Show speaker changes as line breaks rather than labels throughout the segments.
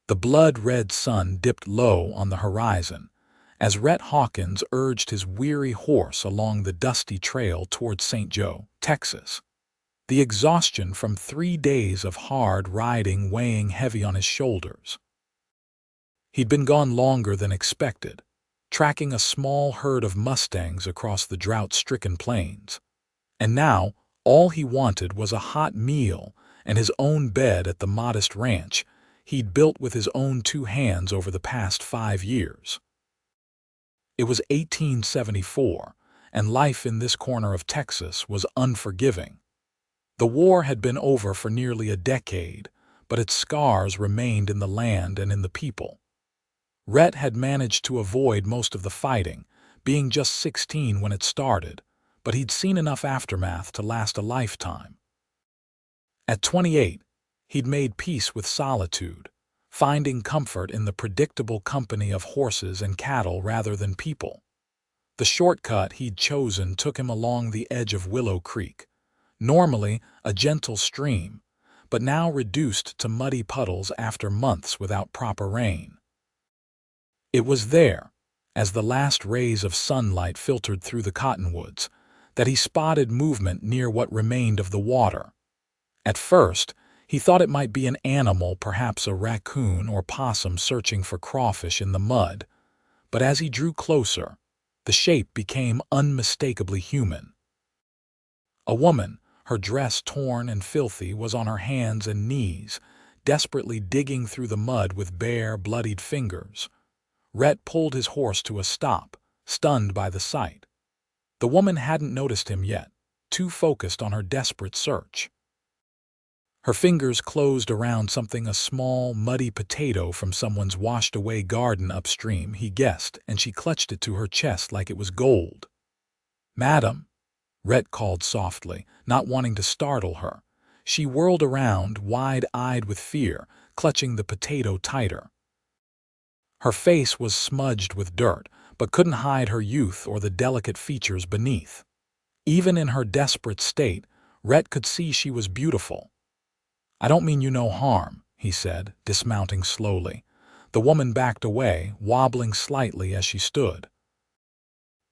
The blood-red sun dipped low on the horizon as Rhett Hawkins urged his weary horse along the dusty trail toward St. Joe, Texas. The exhaustion from 3 days of hard riding weighing heavy on his shoulders. He'd been gone longer than expected, tracking a small herd of Mustangs across the drought-stricken plains. And now, all he wanted was a hot meal and his own bed at the modest ranch he'd built with his own 2 hands over the past 5 years. It was 1874, and life in this corner of Texas was unforgiving. The war had been over for nearly a decade, but its scars remained in the land and in the people. Rhett had managed to avoid most of the fighting, being just 16 when it started, but he'd seen enough aftermath to last a lifetime. At 28, he'd made peace with solitude, finding comfort in the predictable company of horses and cattle rather than people. The shortcut he'd chosen took him along the edge of Willow Creek, normally a gentle stream, but now reduced to muddy puddles after months without proper rain. It was there, as the last rays of sunlight filtered through the cottonwoods, that he spotted movement near what remained of the water. At first, he thought it might be an animal, perhaps a raccoon or possum searching for crawfish in the mud, but as he drew closer, the shape became unmistakably human. A woman, her dress torn and filthy, was on her hands and knees, desperately digging through the mud with bare, bloodied fingers. Rhett pulled his horse to a stop, stunned by the sight. The woman hadn't noticed him yet, too focused on her desperate search. Her fingers closed around something, a small, muddy potato from someone's washed-away garden upstream, he guessed, and she clutched it to her chest like it was gold. "Madam," Rhett called softly, not wanting to startle her. She whirled around, wide-eyed with fear, clutching the potato tighter. Her face was smudged with dirt, but couldn't hide her youth or the delicate features beneath. Even in her desperate state, Rhett could see she was beautiful. "I don't mean you no harm," he said, dismounting slowly. The woman backed away, wobbling slightly as she stood.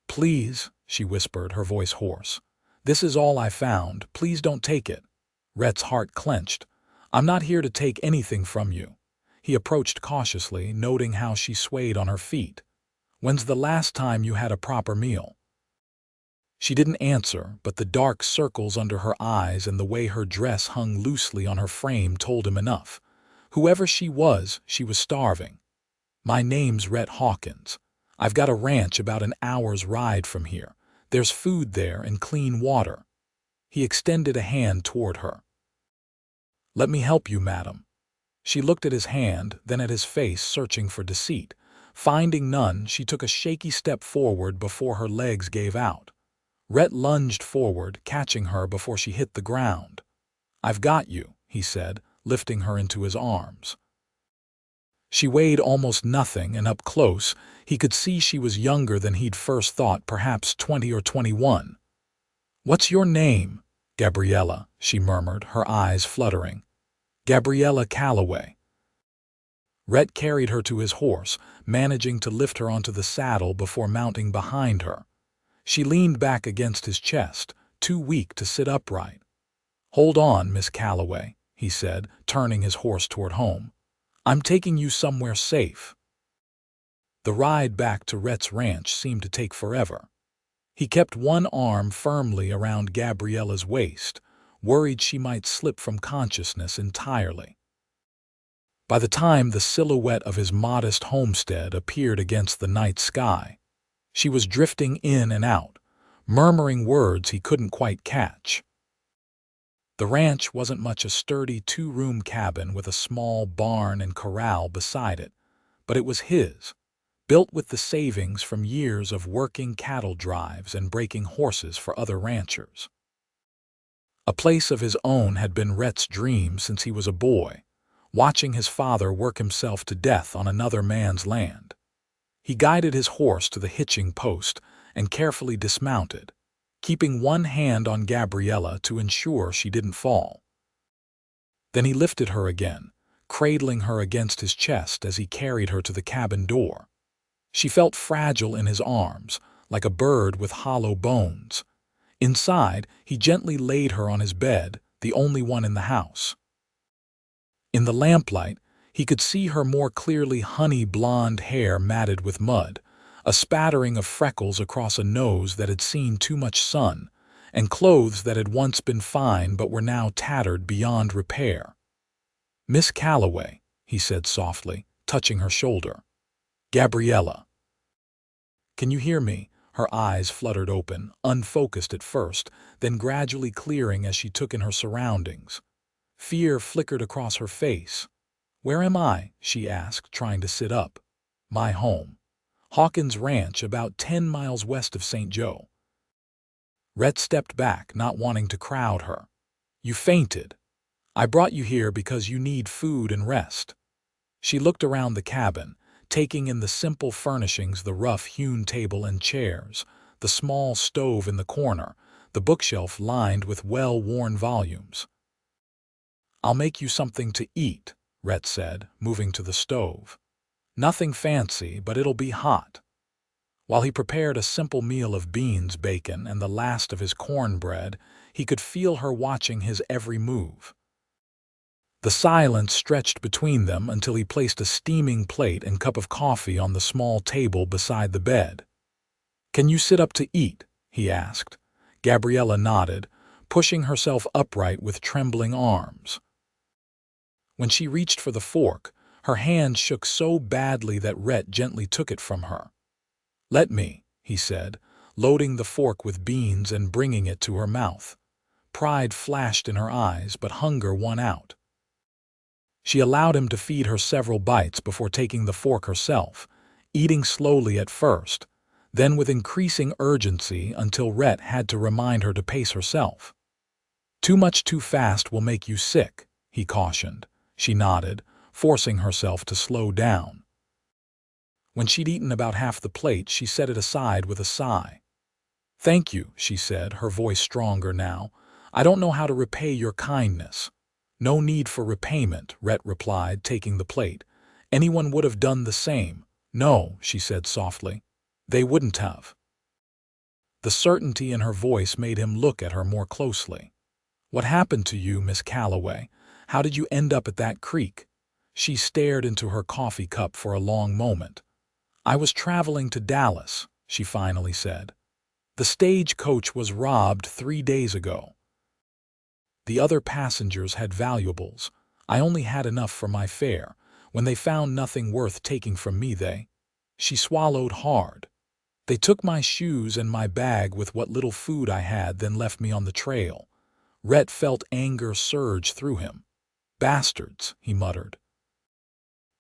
"Please," she whispered, her voice hoarse. "This is all I found. Please don't take it." Rhett's heart clenched. "I'm not here to take anything from you." He approached cautiously, noting how she swayed on her feet. "When's the last time you had a proper meal?" She didn't answer, but the dark circles under her eyes and the way her dress hung loosely on her frame told him enough. Whoever she was starving. "My name's Rhett Hawkins. I've got a ranch about an hour's ride from here. There's food there and clean water." He extended a hand toward her. "Let me help you, madam." She looked at his hand, then at his face, searching for deceit. Finding none, she took a shaky step forward before her legs gave out. Rhett lunged forward, catching her before she hit the ground. "I've got you," he said, lifting her into his arms. She weighed almost nothing, and up close, he could see she was younger than he'd first thought, perhaps 20 or 21. "What's your name?" "Gabriella," she murmured, her eyes fluttering. "Gabriella Calloway." Rhett carried her to his horse, managing to lift her onto the saddle before mounting behind her. She leaned back against his chest, too weak to sit upright. "Hold on, Miss Calloway," he said, turning his horse toward home. "I'm taking you somewhere safe." The ride back to Rhett's ranch seemed to take forever. He kept one arm firmly around Gabriella's waist, worried she might slip from consciousness entirely. By the time the silhouette of his modest homestead appeared against the night sky, she was drifting in and out, murmuring words he couldn't quite catch. The ranch wasn't much, a sturdy 2-room cabin with a small barn and corral beside it, but it was his, built with the savings from years of working cattle drives and breaking horses for other ranchers. A place of his own had been Rhett's dream since he was a boy, watching his father work himself to death on another man's land. He guided his horse to the hitching post and carefully dismounted, keeping one hand on Gabriella to ensure she didn't fall. Then he lifted her again, cradling her against his chest as he carried her to the cabin door. She felt fragile in his arms, like a bird with hollow bones. Inside, he gently laid her on his bed, the only one in the house. In the lamplight, he could see her more clearly honey-blonde hair matted with mud, a spattering of freckles across a nose that had seen too much sun, and clothes that had once been fine but were now tattered beyond repair. "Miss Calloway," he said softly, touching her shoulder. "Gabriella. Can you hear me?" Her eyes fluttered open, unfocused at first, then gradually clearing as she took in her surroundings. Fear flickered across her face. "Where am I?" she asked, trying to sit up. "My home. Hawkins Ranch, about 10 miles west of St. Joe." Rhett stepped back, not wanting to crowd her. "You fainted. I brought you here because you need food and rest." She looked around the cabin, taking in the simple furnishings, the rough-hewn table and chairs, the small stove in the corner, the bookshelf lined with well-worn volumes. "I'll make you something to eat," Rhett said, moving to the stove. "Nothing fancy, but it'll be hot." While he prepared a simple meal of beans, bacon, and the last of his cornbread, he could feel her watching his every move. The silence stretched between them until he placed a steaming plate and cup of coffee on the small table beside the bed. "Can you sit up to eat?" he asked. Gabriella nodded, pushing herself upright with trembling arms. When she reached for the fork, her hand shook so badly that Rhett gently took it from her. "Let me," he said, loading the fork with beans and bringing it to her mouth. Pride flashed in her eyes, but hunger won out. She allowed him to feed her several bites before taking the fork herself, eating slowly at first, then with increasing urgency until Rhett had to remind her to pace herself. "Too much too fast will make you sick," he cautioned. She nodded, forcing herself to slow down. When she'd eaten about half the plate, she set it aside with a sigh. "Thank you," she said, her voice stronger now. "I don't know how to repay your kindness." "No need for repayment," Rhett replied, taking the plate. "Anyone would have done the same." "No," she said softly. "They wouldn't have." The certainty in her voice made him look at her more closely. "What happened to you, Miss Calloway? How did you end up at that creek?" She stared into her coffee cup for a long moment. "I was traveling to Dallas," she finally said. "The stagecoach was robbed 3 days ago. The other passengers had valuables. I only had enough for my fare. When they found nothing worth taking from me, She swallowed hard. "They took my shoes and my bag with what little food I had, then left me on the trail." Rhett felt anger surge through him. "Bastards," he muttered.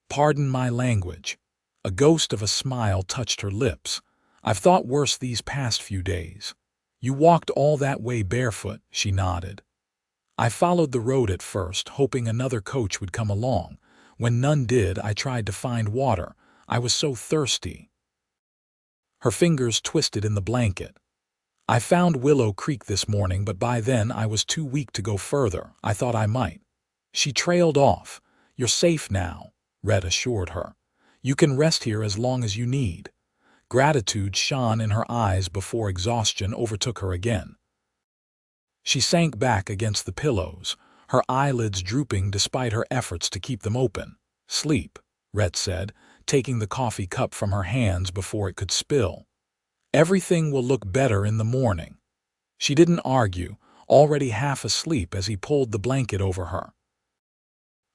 "Pardon my language." A ghost of a smile touched her lips. "I've thought worse these past few days." "You walked all that way barefoot," she nodded. "I followed the road at first, hoping another coach would come along. When none did, I tried to find water. I was so thirsty." Her fingers twisted in the blanket. "I found Willow Creek this morning, but by then I was too weak to go further. I thought I might." She trailed off. "You're safe now," Rhett assured her. "You can rest here as long as you need." Gratitude shone in her eyes before exhaustion overtook her again. She sank back against the pillows, her eyelids drooping despite her efforts to keep them open. "Sleep," Rhett said, taking the coffee cup from her hands before it could spill. "Everything will look better in the morning." She didn't argue, already half asleep as he pulled the blanket over her.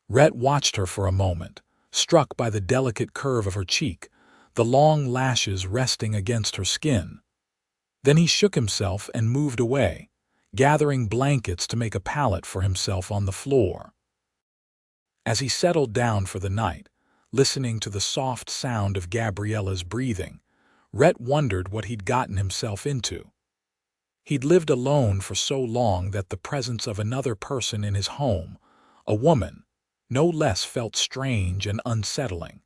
Rhett watched her for a moment, struck by the delicate curve of her cheek, the long lashes resting against her skin. Then he shook himself and moved away, gathering blankets to make a pallet for himself on the floor. As he settled down for the night, listening to the soft sound of Gabriella's breathing, Rhett wondered what he'd gotten himself into. He'd lived alone for so long that the presence of another person in his home, a woman, no less, felt strange and unsettling.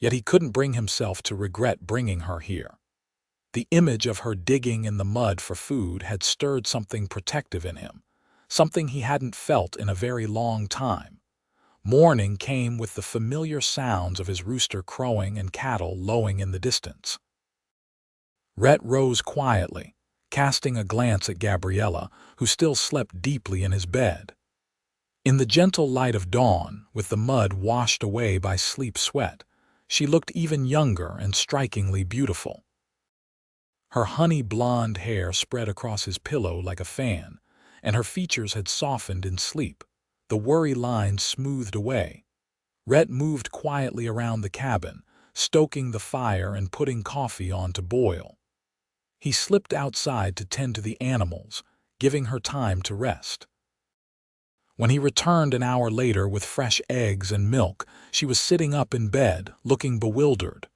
Yet he couldn't bring himself to regret bringing her here. The image of her digging in the mud for food had stirred something protective in him, something he hadn't felt in a very long time. Morning came with the familiar sounds of his rooster crowing and cattle lowing in the distance. Rhett rose quietly, casting a glance at Gabriella, who still slept deeply in his bed. In the gentle light of dawn, with the mud washed away by sleep sweat, she looked even younger and strikingly beautiful. Her honey-blonde hair spread across his pillow like a fan, and her features had softened in sleep, the worry lines smoothed away. Rhett moved quietly around the cabin, stoking the fire and putting coffee on to boil. He slipped outside to tend to the animals, giving her time to rest. When he returned an hour later with fresh eggs and milk, she was sitting up in bed, looking bewildered.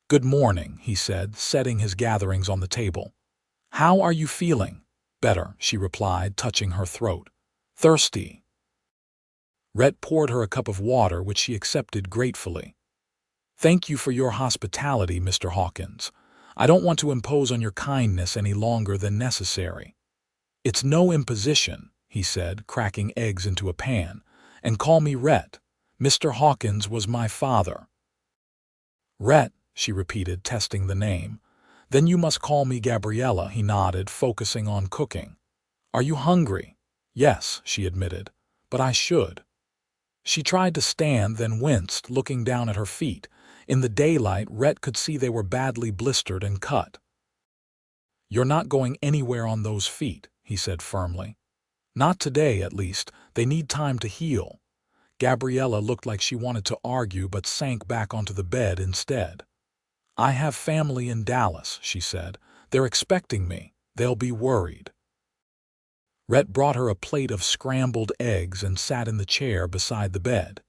"Good morning," he said, setting his gatherings on the table. "How are you feeling?" "Better," she replied, touching her throat. "Thirsty?" Rhett poured her a cup of water, which she accepted gratefully. "Thank you for your hospitality, Mr. Hawkins. I don't want to impose on your kindness any longer than necessary." "It's no imposition," he said, cracking eggs into a pan. "And call me Rhett. Mr. Hawkins was my father." "Rhett," she repeated, testing the name. "Then you must call me Gabriella," he nodded, focusing on cooking. "Are you hungry?" "Yes," she admitted, "but I should." She tried to stand, then winced, looking down at her feet. In the daylight, Rhett could see they were badly blistered and cut. "You're not going anywhere on those feet," he said firmly. "Not today, at least. They need time to heal." Gabriella looked like she wanted to argue but sank back onto the bed instead. "I have family in Dallas," she said. "They're expecting me. They'll be worried." Rhett brought her a plate of scrambled eggs and sat in the chair beside the bed.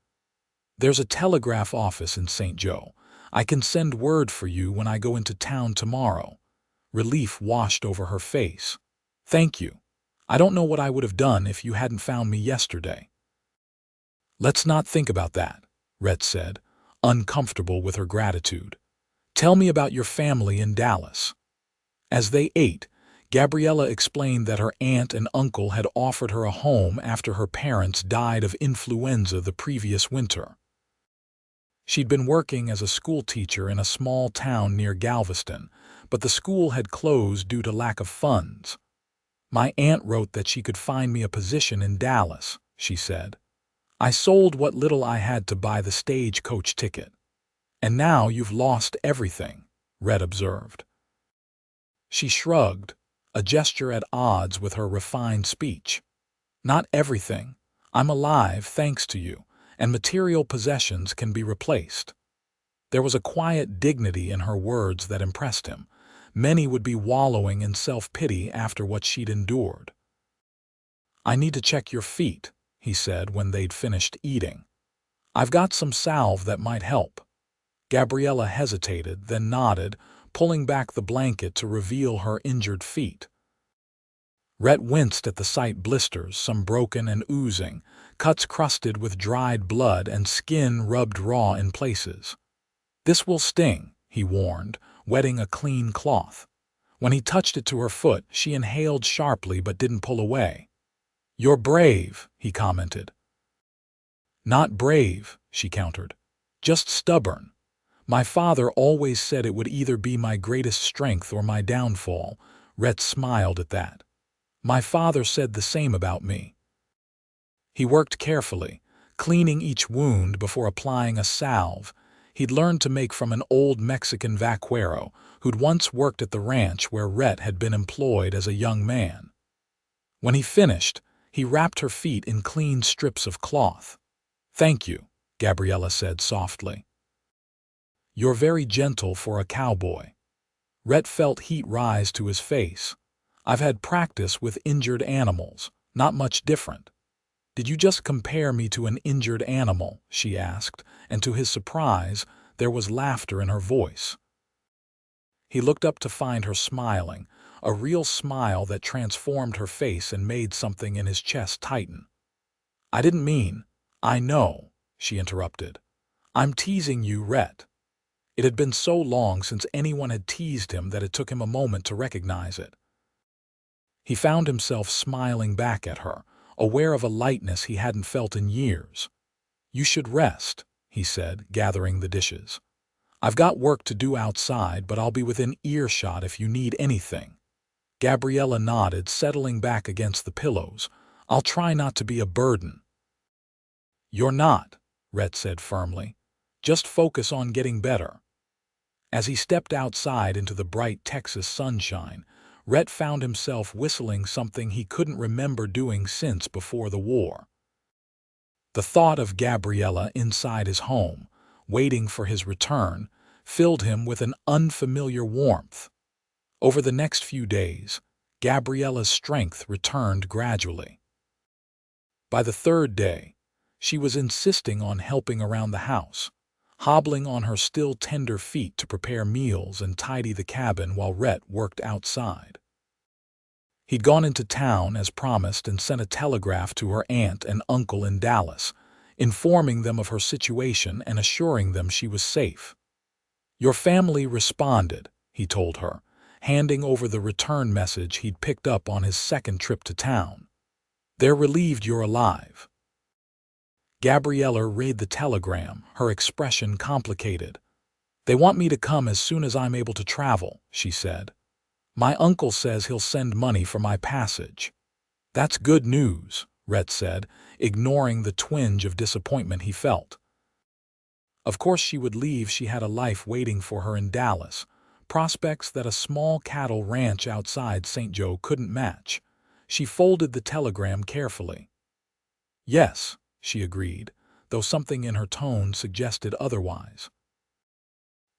"There's a telegraph office in St. Joe. I can send word for you when I go into town tomorrow." Relief washed over her face. "Thank you. I don't know what I would have done if you hadn't found me yesterday." "Let's not think about that," Rhett said, uncomfortable with her gratitude. "Tell me about your family in Dallas." As they ate, Gabriella explained that her aunt and uncle had offered her a home after her parents died of influenza the previous winter. She'd been working as a school teacher in a small town near Galveston, but the school had closed due to lack of funds. "My aunt wrote that she could find me a position in Dallas," she said. "I sold what little I had to buy the stagecoach ticket." "And now you've lost everything," Rhett observed. She shrugged, a gesture at odds with her refined speech. "Not everything. I'm alive thanks to you, and material possessions can be replaced." There was a quiet dignity in her words that impressed him. Many would be wallowing in self-pity after what she'd endured. "I need to check your feet," he said when they'd finished eating. "I've got some salve that might help." Gabriella hesitated, then nodded, pulling back the blanket to reveal her injured feet. Rhett winced at the sight. Blisters, some broken and oozing, cuts crusted with dried blood, and skin rubbed raw in places. "This will sting," he warned, wetting a clean cloth. When he touched it to her foot, she inhaled sharply but didn't pull away. "You're brave," he commented. "Not brave," she countered. "Just stubborn. My father always said it would either be my greatest strength or my downfall." Rhett smiled at that. "My father said the same about me." He worked carefully, cleaning each wound before applying a salve he'd learned to make from an old Mexican vaquero who'd once worked at the ranch where Rhett had been employed as a young man. When he finished, he wrapped her feet in clean strips of cloth. "Thank you," Gabriella said softly. "You're very gentle for a cowboy." Rhett felt heat rise to his face. "I've had practice with injured animals, not much different." "Did you just compare me to an injured animal?" she asked, and to his surprise, there was laughter in her voice. He looked up to find her smiling, a real smile that transformed her face and made something in his chest tighten. "I didn't mean—" "I know," she interrupted. "I'm teasing you, Rhett." It had been so long since anyone had teased him that it took him a moment to recognize it. He found himself smiling back at her, aware of a lightness he hadn't felt in years. "You should rest," he said, gathering the dishes. "I've got work to do outside, but I'll be within earshot if you need anything." Gabriella nodded, settling back against the pillows. "I'll try not to be a burden." "You're not," Rhett said firmly. "Just focus on getting better." As he stepped outside into the bright Texas sunshine, Rhett found himself whistling something he couldn't remember doing since before the war. The thought of Gabriella inside his home, waiting for his return, filled him with an unfamiliar warmth. Over the next few days, Gabriella's strength returned gradually. By the third day, she was insisting on helping around the house, hobbling on her still tender feet to prepare meals and tidy the cabin while Rhett worked outside. He'd gone into town as promised and sent a telegraph to her aunt and uncle in Dallas, informing them of her situation and assuring them she was safe. "Your family responded," he told her, handing over the return message he'd picked up on his second trip to town. "They're relieved you're alive." Gabriella read the telegram, her expression complicated. "They want me to come as soon as I'm able to travel," she said. "My uncle says he'll send money for my passage." "That's good news," Rhett said, ignoring the twinge of disappointment he felt. Of course she would leave. She had a life waiting for her in Dallas, prospects that a small cattle ranch outside St. Joe couldn't match. She folded the telegram carefully. "Yes," she agreed, though something in her tone suggested otherwise.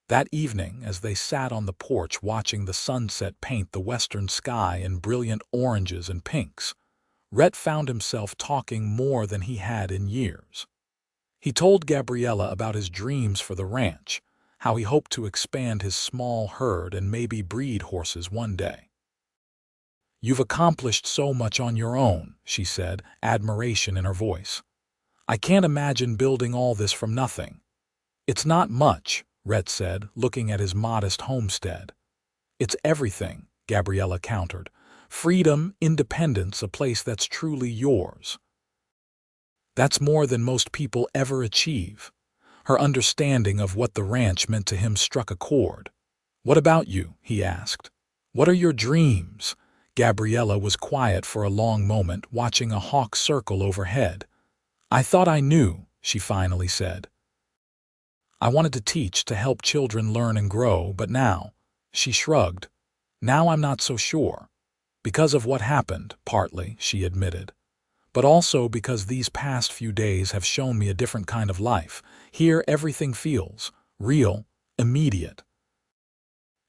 That evening, as they sat on the porch watching the sunset paint the western sky in brilliant oranges and pinks, Rhett found himself talking more than he had in years. He told Gabriella about his dreams for the ranch, how he hoped to expand his small herd and maybe breed horses one day. "You've accomplished so much on your own," she said, admiration in her voice. "I can't imagine building all this from nothing." "It's not much," Rhett said, looking at his modest homestead. "It's everything," Gabriella countered. "Freedom, independence, a place that's truly yours." "That's more than most people ever achieve." Her understanding of what the ranch meant to him struck a chord. "What about you?" he asked. "What are your dreams?" Gabriella was quiet for a long moment, watching a hawk circle overhead. "I thought I knew," she finally said. "I wanted to teach, to help children learn and grow, but now," she shrugged, "now I'm not so sure. Because of what happened, partly," she admitted. "But also because these past few days have shown me a different kind of life. Here everything feels real, immediate.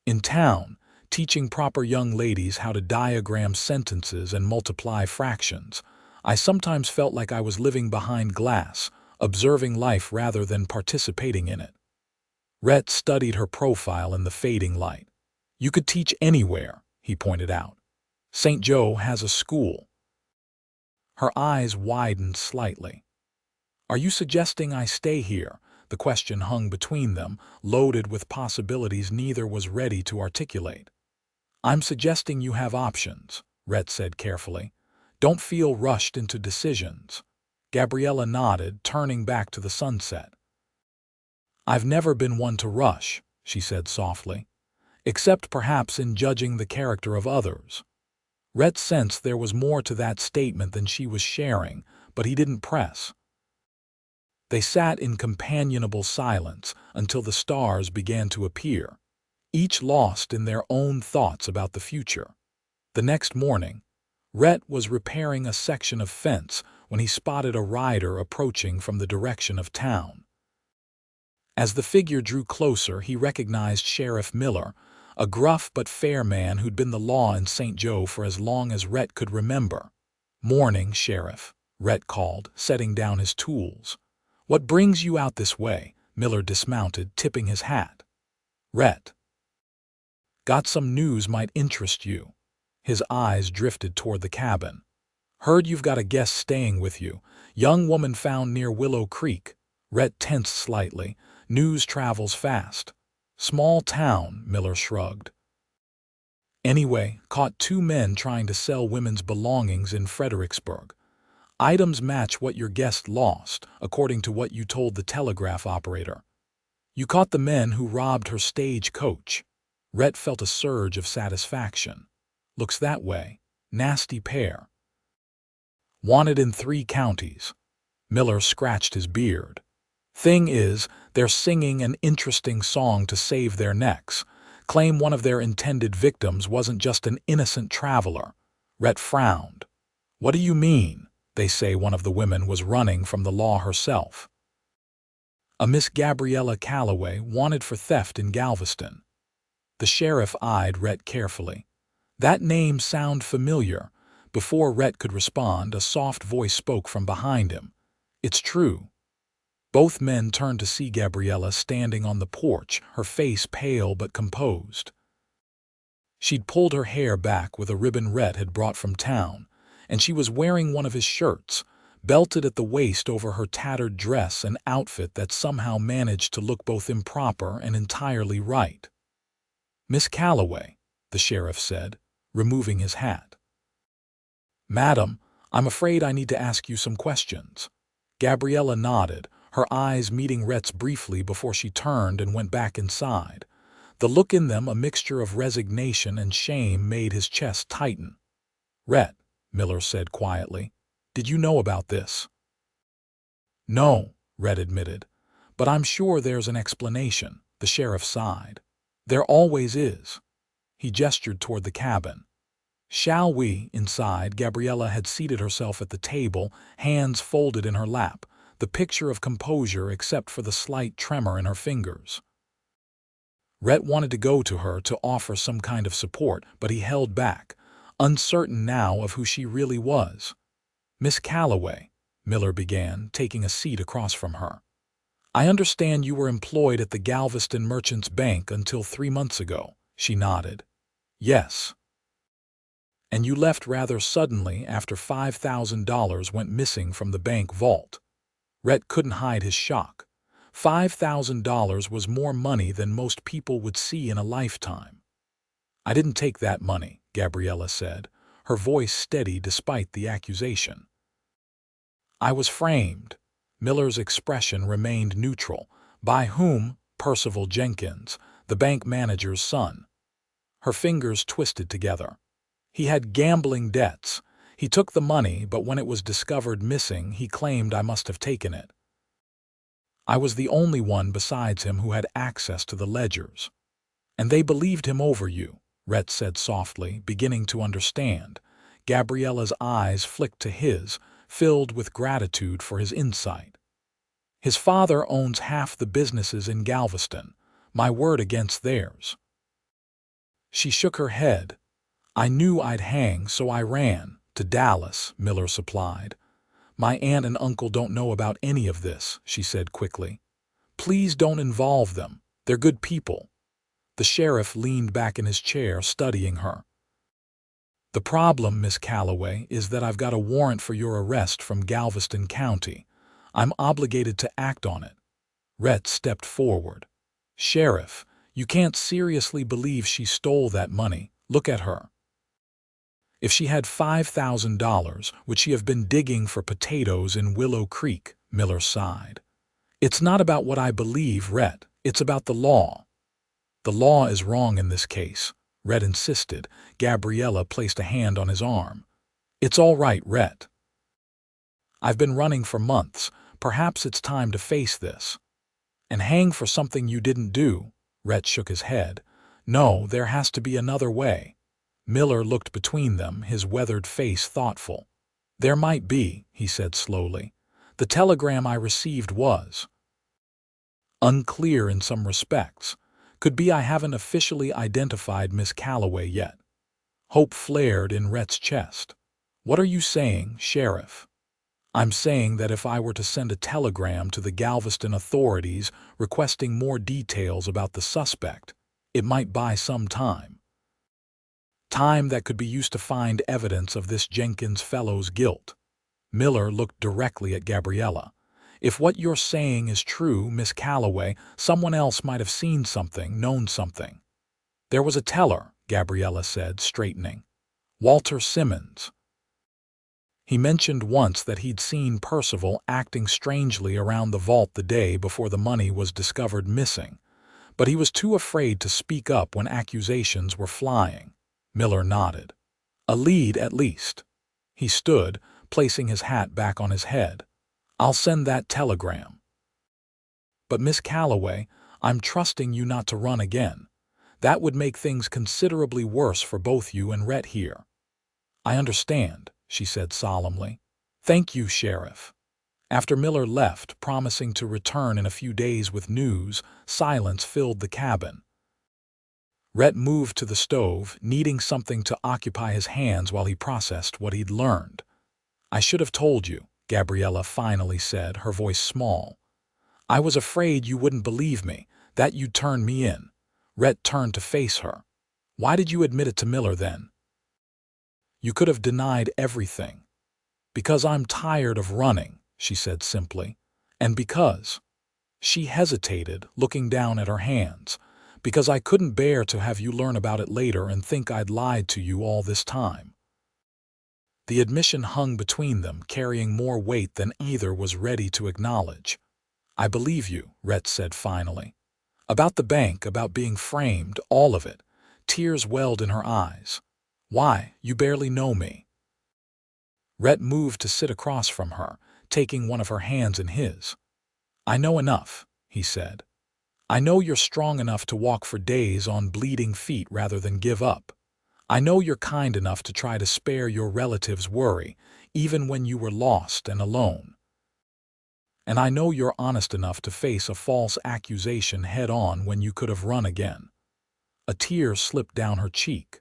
In town, teaching proper young ladies how to diagram sentences and multiply fractions, I sometimes felt like I was living behind glass, observing life rather than participating in it." Rhett studied her profile in the fading light. "You could teach anywhere," he pointed out. "St. Joe has a school." Her eyes widened slightly. "Are you suggesting I stay here?" The question hung between them, loaded with possibilities neither was ready to articulate. "I'm suggesting you have options," Rhett said carefully. "Don't feel rushed into decisions." Gabriella nodded, turning back to the sunset. "I've never been one to rush," she said softly, "except perhaps in judging the character of others." Rhett sensed there was more to that statement than she was sharing, but he didn't press. They sat in companionable silence until the stars began to appear, each lost in their own thoughts about the future. The next morning, Rhett was repairing a section of fence when he spotted a rider approaching from the direction of town. As the figure drew closer, he recognized Sheriff Miller, a gruff but fair man who'd been the law in St. Joe for as long as Rhett could remember. "Morning, Sheriff," Rhett called, setting down his tools. "What brings you out this way?" Miller dismounted, tipping his hat. "Rhett. Got some news might interest you." His eyes drifted toward the cabin. "Heard you've got a guest staying with you. Young woman found near Willow Creek." Rhett tensed slightly. "News travels fast." "Small town," Miller shrugged. "Anyway, caught two men trying to sell women's belongings in Fredericksburg. Items match what your guest lost, according to what you told the telegraph operator. You caught the men who robbed her stage coach. Rhett felt a surge of satisfaction. Looks that way. Nasty pair. Wanted in 3 counties. Miller scratched his beard. Thing is, they're singing an interesting song to save their necks. Claim one of their intended victims wasn't just an innocent traveler. Rhett frowned. What do you mean? They say one of the women was running from the law herself. A Miss Gabriella Calloway wanted for theft in Galveston. The sheriff eyed Rhett carefully. That name sounded familiar. Before Rhett could respond, a soft voice spoke from behind him. It's true. Both men turned to see Gabriella standing on the porch, her face pale but composed. She'd pulled her hair back with a ribbon Rhett had brought from town, and she was wearing one of his shirts, belted at the waist over her tattered dress, an outfit that somehow managed to look both improper and entirely right. Miss Calloway, the sheriff said, removing his hat. Madam, I'm afraid I need to ask you some questions. Gabriella nodded, her eyes meeting Rhett's briefly before she turned and went back inside. The look in them, a mixture of resignation and shame, made his chest tighten. Rhett, Miller said quietly, did you know about this? No, Rhett admitted, but I'm sure there's an explanation, the sheriff sighed. There always is. He gestured toward the cabin. Shall we? Inside, Gabriella had seated herself at the table, hands folded in her lap, the picture of composure except for the slight tremor in her fingers. Rhett wanted to go to her to offer some kind of support, but he held back, uncertain now of who she really was. Miss Calloway, Miller began, taking a seat across from her. I understand you were employed at the Galveston Merchants Bank until 3 months ago, she nodded. Yes. And you left rather suddenly after $5,000 went missing from the bank vault. Rhett couldn't hide his shock. $5,000 was more money than most people would see in a lifetime. I didn't take that money, Gabriella said, her voice steady despite the accusation. I was framed. Miller's expression remained neutral. By whom? Percival Jenkins, the bank manager's son. Her fingers twisted together. He had gambling debts. He took the money, but when it was discovered missing, he claimed I must have taken it. I was the only one besides him who had access to the ledgers. And they believed him over you, Rhett said softly, beginning to understand. Gabriella's eyes flicked to his, filled with gratitude for his insight. His father owns half the businesses in Galveston. My word against theirs. She shook her head. I knew I'd hang, so I ran. To Dallas, Miller supplied. My aunt and uncle don't know about any of this, she said quickly. Please don't involve them. They're good people. The sheriff leaned back in his chair, studying her. The problem, Miss Calloway, is that I've got a warrant for your arrest from Galveston County. I'm obligated to act on it. Rhett stepped forward. Sheriff, you can't seriously believe she stole that money. Look at her. If she had $5,000, would she have been digging for potatoes in Willow Creek? Miller sighed. It's not about what I believe, Rhett. It's about the law. The law is wrong in this case, Rhett insisted. Gabriella placed a hand on his arm. It's all right, Rhett. I've been running for months. Perhaps it's time to face this. And hang for something you didn't do. Rhett shook his head. No, there has to be another way. Miller looked between them, his weathered face thoughtful. There might be, he said slowly. The telegram I received was unclear in some respects. Could be I haven't officially identified Miss Calloway yet. Hope flared in Rhett's chest. What are you saying, Sheriff? I'm saying that if I were to send a telegram to the Galveston authorities requesting more details about the suspect, it might buy some time. Time that could be used to find evidence of this Jenkins fellow's guilt. Miller looked directly at Gabriella. If what you're saying is true, Miss Calloway, someone else might have seen something, known something. There was a teller, Gabriella said, straightening. Walter Simmons. He mentioned once that he'd seen Percival acting strangely around the vault the day before the money was discovered missing, but he was too afraid to speak up when accusations were flying. Miller nodded. A lead, at least. He stood, placing his hat back on his head. I'll send that telegram. But Miss Calloway, I'm trusting you not to run again. That would make things considerably worse for both you and Rhett here. I understand, she said solemnly. Thank you, Sheriff. After Miller left, promising to return in a few days with news, silence filled the cabin. Rhett moved to the stove, needing something to occupy his hands while he processed what he'd learned. I should have told you, Gabriella finally said, her voice small. I was afraid you wouldn't believe me, that you'd turn me in. Rhett turned to face her. Why did you admit it to Miller then? You could have denied everything. Because I'm tired of running, she said simply. And because. She hesitated, looking down at her hands. Because I couldn't bear to have you learn about it later and think I'd lied to you all this time. The admission hung between them, carrying more weight than either was ready to acknowledge. I believe you, Rhett said finally. About the bank, about being framed, all of it. Tears welled in her eyes. Why, you barely know me. Rhett moved to sit across from her, taking one of her hands in his. I know enough, he said. I know you're strong enough to walk for days on bleeding feet rather than give up. I know you're kind enough to try to spare your relatives worry, even when you were lost and alone. And I know you're honest enough to face a false accusation head-on when you could have run again. A tear slipped down her cheek.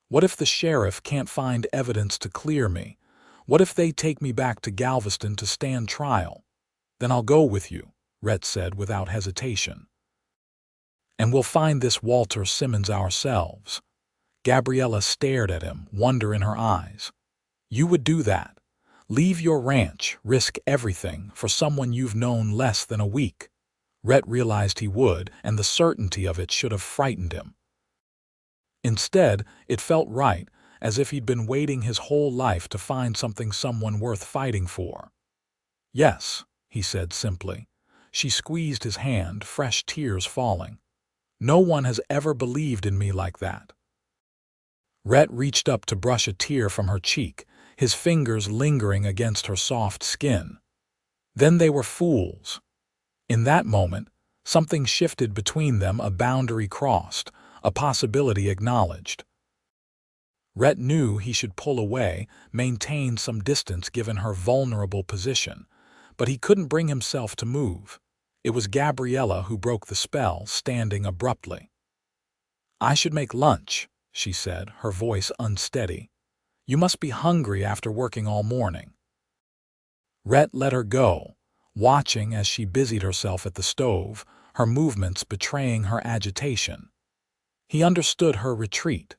What if the sheriff can't find evidence to clear me? What if they take me back to Galveston to stand trial? Then I'll go with you, Rhett said without hesitation. And we'll find this Walter Simmons ourselves. Gabriella stared at him, wonder in her eyes. You would do that? Leave your ranch, risk everything, for someone you've known less than a week? Rhett realized he would, and the certainty of it should have frightened him. Instead, it felt right, as if he'd been waiting his whole life to find someone worth fighting for. Yes, he said simply. She squeezed his hand, fresh tears falling. No one has ever believed in me like that. Rhett reached up to brush a tear from her cheek, his fingers lingering against her soft skin. Then they were fools. In that moment, something shifted between them, a boundary crossed, a possibility acknowledged. Rhett knew he should pull away, maintain some distance given her vulnerable position, but he couldn't bring himself to move. It was Gabriella who broke the spell, standing abruptly. I should make lunch, she said, her voice unsteady. You must be hungry after working all morning. Rhett let her go, watching as she busied herself at the stove, her movements betraying her agitation. He understood her retreat.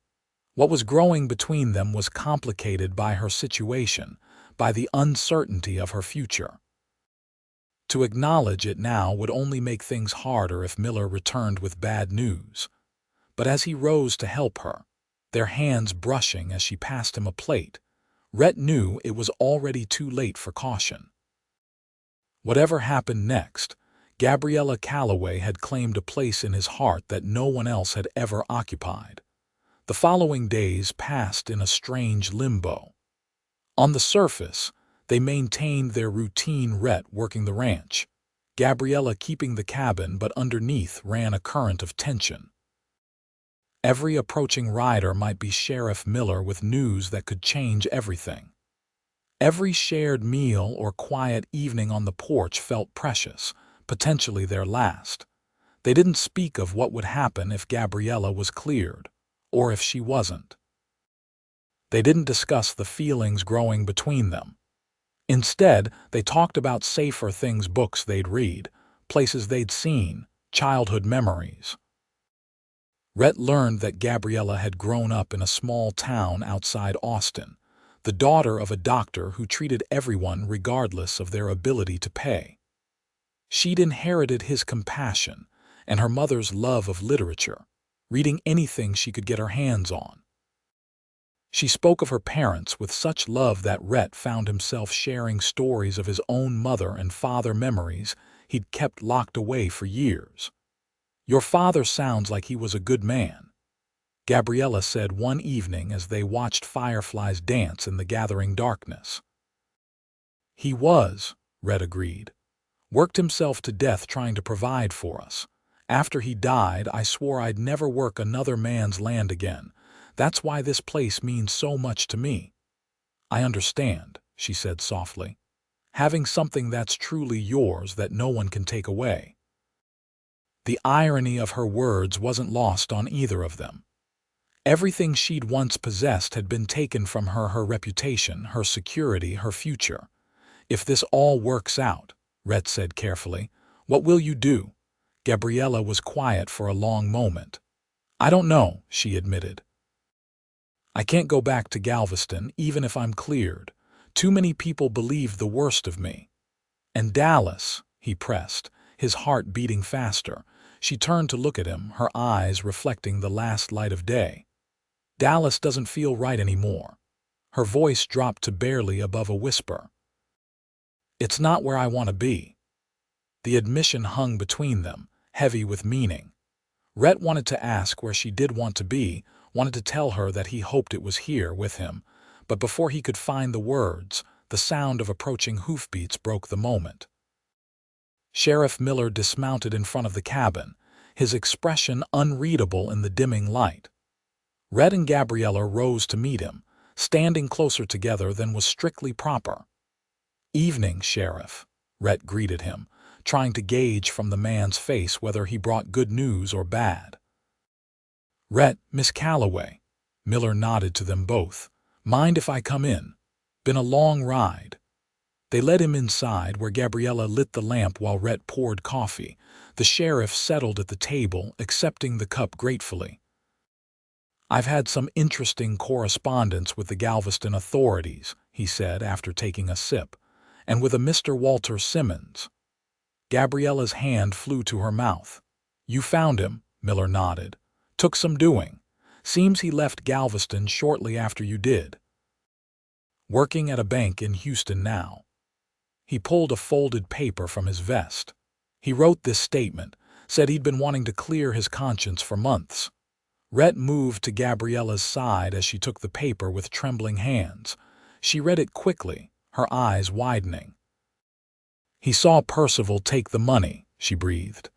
What was growing between them was complicated by her situation, by the uncertainty of her future. To acknowledge it now would only make things harder if Miller returned with bad news. But as he rose to help her, their hands brushing as she passed him a plate, Rhett knew it was already too late for caution. Whatever happened next, Gabriella Calloway had claimed a place in his heart that no one else had ever occupied. The following days passed in a strange limbo. On the surface, they maintained their routine, Rhett working the ranch, Gabriella keeping the cabin, but underneath ran a current of tension. Every approaching rider might be Sheriff Miller with news that could change everything. Every shared meal or quiet evening on the porch felt precious, potentially their last. They didn't speak of what would happen if Gabriella was cleared, or if she wasn't. They didn't discuss the feelings growing between them. Instead, they talked about safer things, books they'd read, places they'd seen, childhood memories. Rhett learned that Gabriella had grown up in a small town outside Austin, the daughter of a doctor who treated everyone regardless of their ability to pay. She'd inherited his compassion and her mother's love of literature, reading anything she could get her hands on. She spoke of her parents with such love that Rhett found himself sharing stories of his own mother and father, memories he'd kept locked away for years. "Your father sounds like he was a good man," Gabriella said one evening as they watched fireflies dance in the gathering darkness. "He was," Rhett agreed. "Worked himself to death trying to provide for us. After he died, I swore I'd never work another man's land again. That's why this place means so much to me." "I understand," she said softly. "Having something that's truly yours that no one can take away." The irony of her words wasn't lost on either of them. Everything she'd once possessed had been taken from her: her reputation, her security, her future. "If this all works out," Rhett said carefully, "what will you do?" Gabriella was quiet for a long moment. "I don't know," she admitted. "I can't go back to Galveston, even if I'm cleared. Too many people believe the worst of me." "And Dallas," he pressed, his heart beating faster. She turned to look at him, her eyes reflecting the last light of day. "Dallas doesn't feel right anymore." Her voice dropped to barely above a whisper. "It's not where I want to be." The admission hung between them, heavy with meaning. Rhett wanted to ask where she did want to be, wanted to tell her that he hoped it was here with him, but before he could find the words, the sound of approaching hoofbeats broke the moment. Sheriff Miller dismounted in front of the cabin, his expression unreadable in the dimming light. Rhett and Gabriella rose to meet him, standing closer together than was strictly proper. "Evening, Sheriff," Rhett greeted him, trying to gauge from the man's face whether he brought good news or bad. "Rhett, Miss Calloway." Miller nodded to them both. "Mind if I come in? Been a long ride." They led him inside, where Gabriella lit the lamp while Rhett poured coffee. The sheriff settled at the table, accepting the cup gratefully. "I've had some interesting correspondence with the Galveston authorities," he said after taking a sip, "and with a Mr. Walter Simmons." Gabriella's hand flew to her mouth. "You found him?" Miller nodded. "Took some doing. Seems he left Galveston shortly after you did. Working at a bank in Houston now." He pulled a folded paper from his vest. He wrote this statement, said he'd been wanting to clear his conscience for months. Rhett moved to Gabriella's side as she took the paper with trembling hands. She read it quickly, her eyes widening. "He saw Percival take the money," she breathed.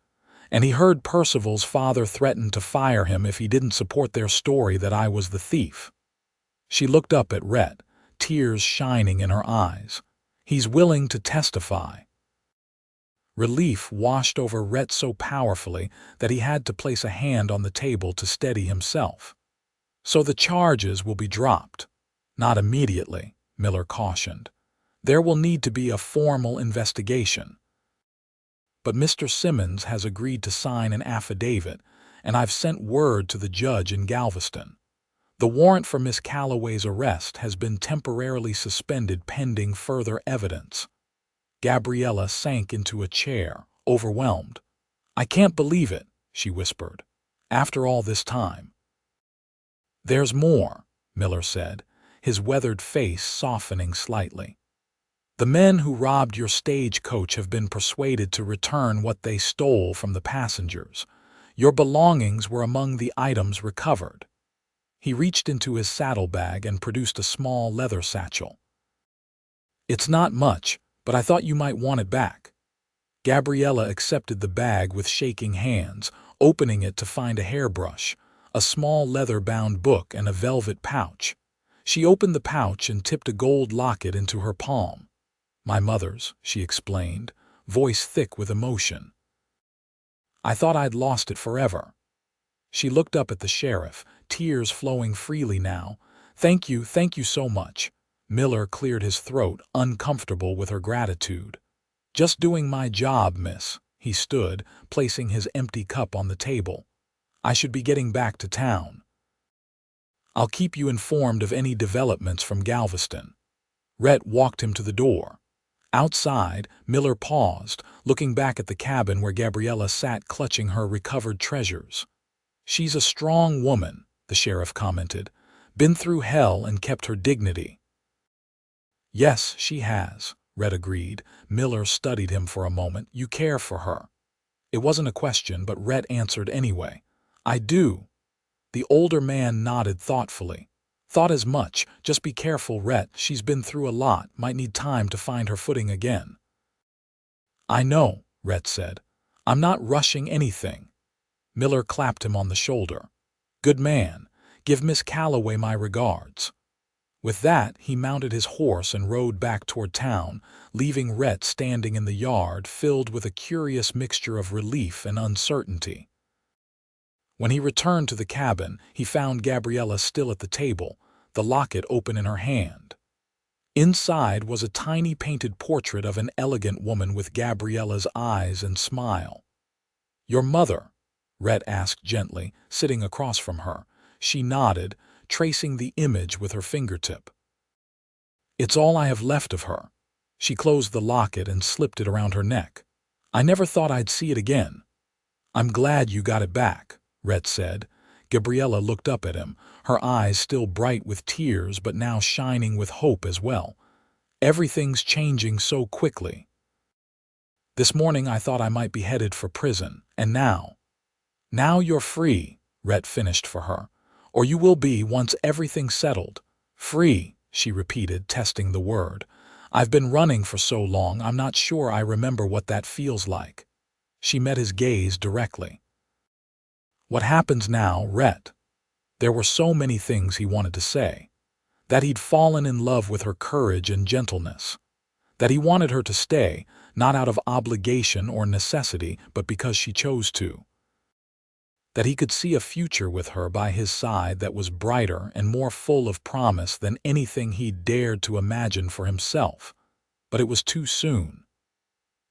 "And he heard Percival's father threaten to fire him if he didn't support their story that I was the thief." She looked up at Rhett, tears shining in her eyes. "He's willing to testify." Relief washed over Rhett so powerfully that he had to place a hand on the table to steady himself. "So the charges will be dropped." "Not immediately," Miller cautioned. "There will need to be a formal investigation. But Mr. Simmons has agreed to sign an affidavit, and I've sent word to the judge in Galveston. The warrant for Miss Calloway's arrest has been temporarily suspended pending further evidence." Gabriella sank into a chair, overwhelmed. "I can't believe it," she whispered. "After all this time." "There's more," Miller said, his weathered face softening slightly. "The men who robbed your stagecoach have been persuaded to return what they stole from the passengers. Your belongings were among the items recovered." He reached into his saddlebag and produced a small leather satchel. "It's not much, but I thought you might want it back." Gabriella accepted the bag with shaking hands, opening it to find a hairbrush, a small leather-bound book, and a velvet pouch. She opened the pouch and tipped a gold locket into her palm. "My mother's," she explained, voice thick with emotion. "I thought I'd lost it forever." She looked up at the sheriff, tears flowing freely now. Thank you so much." Miller cleared his throat, uncomfortable with her gratitude. "Just doing my job, miss." He stood, placing his empty cup on the table. "I should be getting back to town. I'll keep you informed of any developments from Galveston." Rhett walked him to the door. Outside, Miller paused, looking back at the cabin where Gabriella sat clutching her recovered treasures. "She's a strong woman," the sheriff commented. Been through hell and kept her dignity. Yes, she has, Rhett agreed. Miller studied him for a moment. You care for her. It wasn't a question, but Rhett answered anyway. I do. The older man nodded thoughtfully. Thought as much. Just be careful, Rhett. She's been through a lot. Might need time to find her footing again. I know, Rhett said. I'm not rushing anything. Miller clapped him on the shoulder. Good man. Give Miss Calloway my regards. With that, he mounted his horse and rode back toward town, leaving Rhett standing in the yard filled with a curious mixture of relief and uncertainty. When he returned to the cabin, he found Gabriella still at the table, the locket open in her hand. Inside was a tiny painted portrait of an elegant woman with Gabriella's eyes and smile. Your mother? Rhett asked gently, sitting across from her. She nodded, tracing the image with her fingertip. It's all I have left of her. She closed the locket and slipped it around her neck. I never thought I'd see it again. I'm glad you got it back, Rhett said. Gabriella looked up at him, her eyes still bright with tears but now shining with hope as well. Everything's changing so quickly. This morning I thought I might be headed for prison, and now you're free, Rhett finished for her. Or you will be once everything's settled. Free, she repeated, testing the word. I've been running for so long, I'm not sure I remember what that feels like. She met his gaze directly. What happens now, Rhett? There were so many things he wanted to say. That he'd fallen in love with her courage and gentleness. That he wanted her to stay, not out of obligation or necessity, but because she chose to. That he could see a future with her by his side that was brighter and more full of promise than anything he'd dared to imagine for himself. But it was too soon.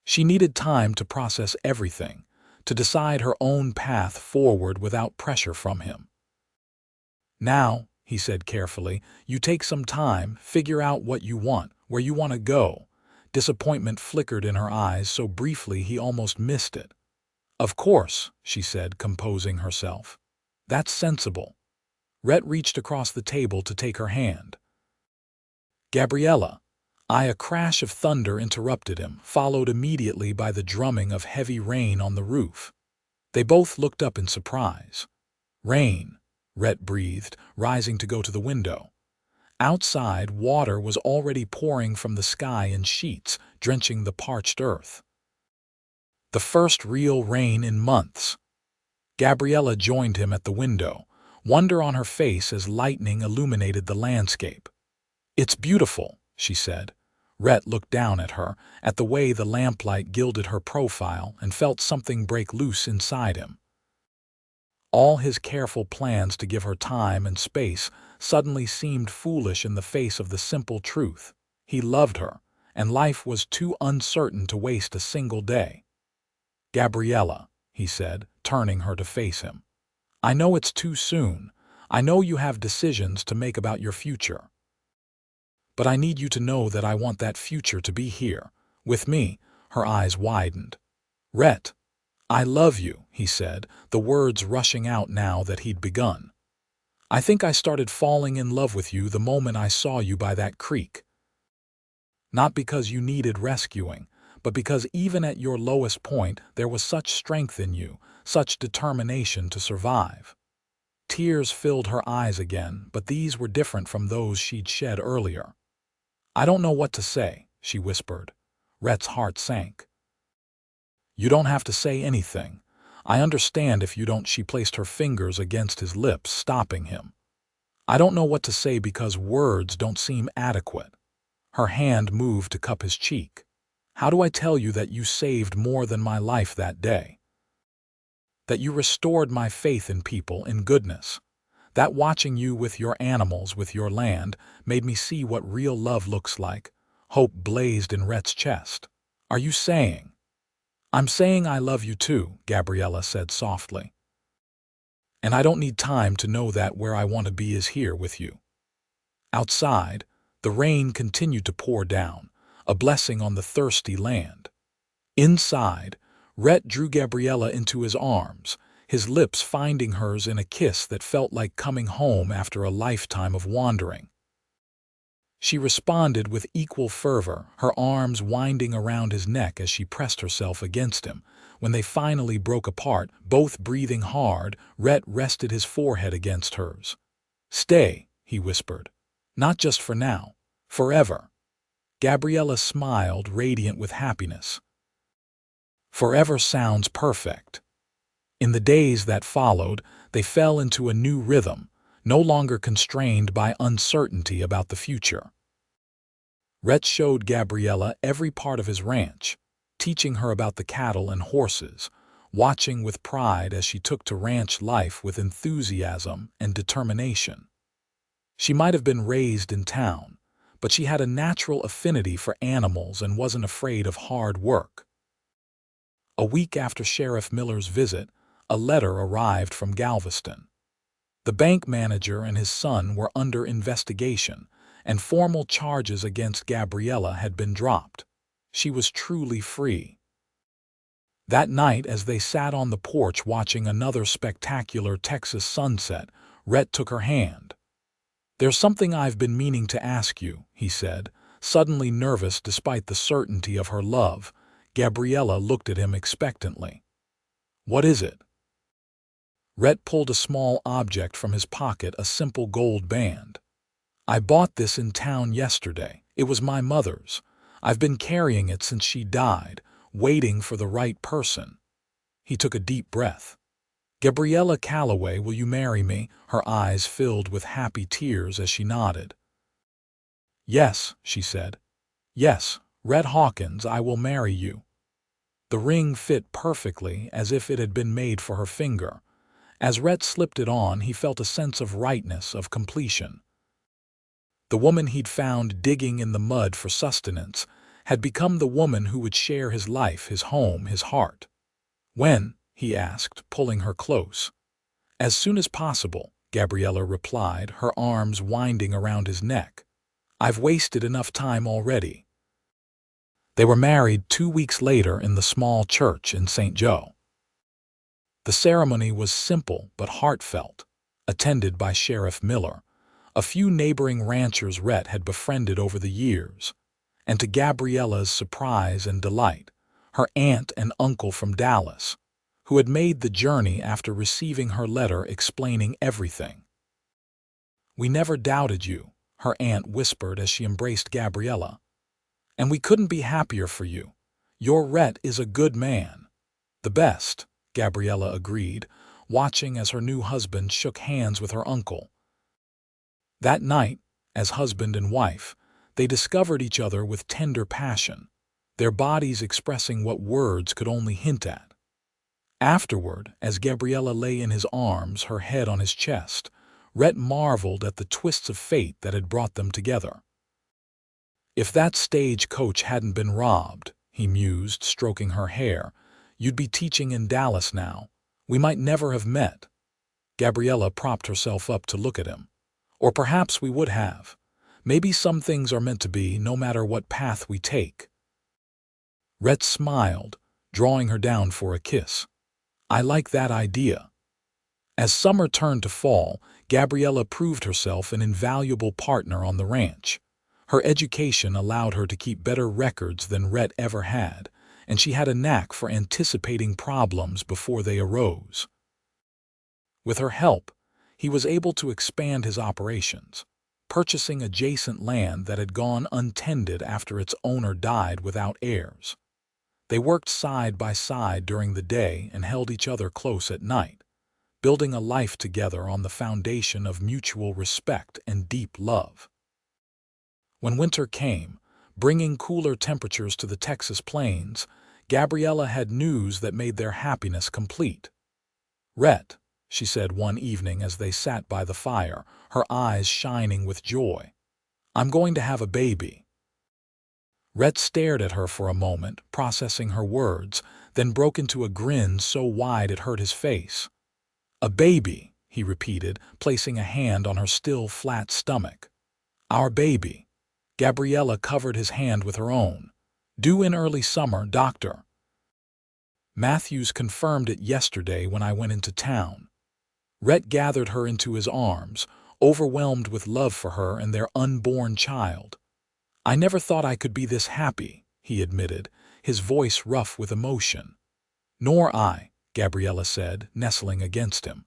She needed time to process everything, to decide her own path forward without pressure from him. Now, he said carefully, you take some time, figure out what you want, where you want to go. Disappointment flickered in her eyes so briefly he almost missed it. Of course, she said, composing herself. That's sensible. Rhett reached across the table to take her hand. Gabriella. A crash of thunder interrupted him, followed immediately by the drumming of heavy rain on the roof. They both looked up in surprise. Rain, Rhett breathed, rising to go to the window. Outside, water was already pouring from the sky in sheets, drenching the parched earth. The first real rain in months. Gabriella joined him at the window, wonder on her face as lightning illuminated the landscape. It's beautiful, she said. Rhett looked down at her, at the way the lamplight gilded her profile, and felt something break loose inside him. All his careful plans to give her time and space suddenly seemed foolish in the face of the simple truth. He loved her, and life was too uncertain to waste a single day. Gabriella, he said, turning her to face him. I know it's too soon. I know you have decisions to make about your future. But I need you to know that I want that future to be here, with me. Her eyes widened. Rhett, I love you, he said, the words rushing out now that he'd begun. I think I started falling in love with you the moment I saw you by that creek. Not because you needed rescuing, but because even at your lowest point there was such strength in you, such determination to survive. Tears filled her eyes again, but these were different from those she'd shed earlier. I don't know what to say, she whispered. Rhett's heart sank. You don't have to say anything. I understand if you don't. She placed her fingers against his lips, stopping him. I don't know what to say because words don't seem adequate. Her hand moved to cup his cheek. How do I tell you that you saved more than my life that day? That you restored my faith in people, in goodness. That watching you with your animals, with your land, made me see what real love looks like. Hope blazed in Rhett's chest. Are you saying? I'm saying I love you too, Gabriella said softly. And I don't need time to know that. Where I want to be is here with you. Outside, the rain continued to pour down, a blessing on the thirsty land. Inside, Rhett drew Gabriella into his arms, his lips finding hers in a kiss that felt like coming home after a lifetime of wandering. She responded with equal fervor, her arms winding around his neck as she pressed herself against him. When they finally broke apart, both breathing hard, Rhett rested his forehead against hers. "Stay," he whispered. "Not just for now. Forever." Gabriella smiled, radiant with happiness. Forever sounds perfect. In the days that followed, they fell into a new rhythm, no longer constrained by uncertainty about the future. Rhett showed Gabriella every part of his ranch, teaching her about the cattle and horses, watching with pride as she took to ranch life with enthusiasm and determination. She might have been raised in town, but she had a natural affinity for animals and wasn't afraid of hard work. A week after Sheriff Miller's visit, a letter arrived from Galveston. The bank manager and his son were under investigation, and formal charges against Gabriella had been dropped. She was truly free. That night, as they sat on the porch watching another spectacular Texas sunset, Rhett took her hand. "There's something I've been meaning to ask you," he said, suddenly nervous despite the certainty of her love. Gabriella looked at him expectantly. "What is it?" Rhett pulled a small object from his pocket, a simple gold band. "I bought this in town yesterday. It was my mother's. I've been carrying it since she died, waiting for the right person." He took a deep breath. "Gabriella Calloway, will you marry me?" Her eyes filled with happy tears as she nodded. "Yes," she said. "Yes, Rhett Hawkins, I will marry you." The ring fit perfectly, as if it had been made for her finger. As Rhett slipped it on, he felt a sense of rightness, of completion. The woman he'd found digging in the mud for sustenance had become the woman who would share his life, his home, his heart. "When?" he asked, pulling her close. "As soon as possible," Gabriella replied, her arms winding around his neck. "I've wasted enough time already." They were married 2 weeks later in the small church in St. Joe. The ceremony was simple but heartfelt, attended by Sheriff Miller, a few neighboring ranchers Rhett had befriended over the years, and to Gabriella's surprise and delight, her aunt and uncle from Dallas, who had made the journey after receiving her letter explaining everything. "We never doubted you," her aunt whispered as she embraced Gabriella. "And we couldn't be happier for you. Your Rhett is a good man." "The best," Gabriella agreed, watching as her new husband shook hands with her uncle. That night, as husband and wife, they discovered each other with tender passion, their bodies expressing what words could only hint at. Afterward, as Gabriella lay in his arms, her head on his chest, Rhett marveled at the twists of fate that had brought them together. "If that stagecoach hadn't been robbed," he mused, stroking her hair, "you'd be teaching in Dallas now. We might never have met." Gabriella propped herself up to look at him. "Or perhaps we would have. Maybe some things are meant to be, no matter what path we take." Rhett smiled, drawing her down for a kiss. "I like that idea." As summer turned to fall, Gabriella proved herself an invaluable partner on the ranch. Her education allowed her to keep better records than Rhett ever had, and she had a knack for anticipating problems before they arose. With her help, he was able to expand his operations, purchasing adjacent land that had gone untended after its owner died without heirs. They worked side by side during the day and held each other close at night, building a life together on the foundation of mutual respect and deep love. When winter came, bringing cooler temperatures to the Texas plains, Gabriella had news that made their happiness complete. "Rhett," she said one evening as they sat by the fire, her eyes shining with joy, "I'm going to have a baby." Rhett stared at her for a moment, processing her words, then broke into a grin so wide it hurt his face. "A baby," he repeated, placing a hand on her still flat stomach. "Our baby." Gabriella covered his hand with her own. "Due in early summer, doctor." Matthews confirmed it yesterday when I went into town. Rhett gathered her into his arms, overwhelmed with love for her and their unborn child. I never thought I could be this happy, he admitted, his voice rough with emotion. Nor I, Gabriella said, nestling against him.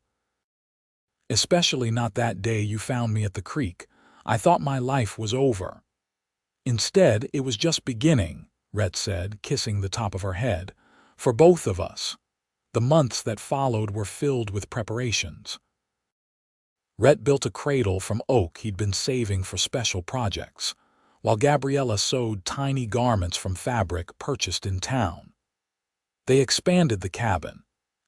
Especially not that day you found me at the creek. I thought my life was over. Instead, it was just beginning, Rhett said, kissing the top of her head. For both of us. The months that followed were filled with preparations. Rhett built a cradle from oak he'd been saving for special projects, while Gabriella sewed tiny garments from fabric purchased in town. They expanded the cabin,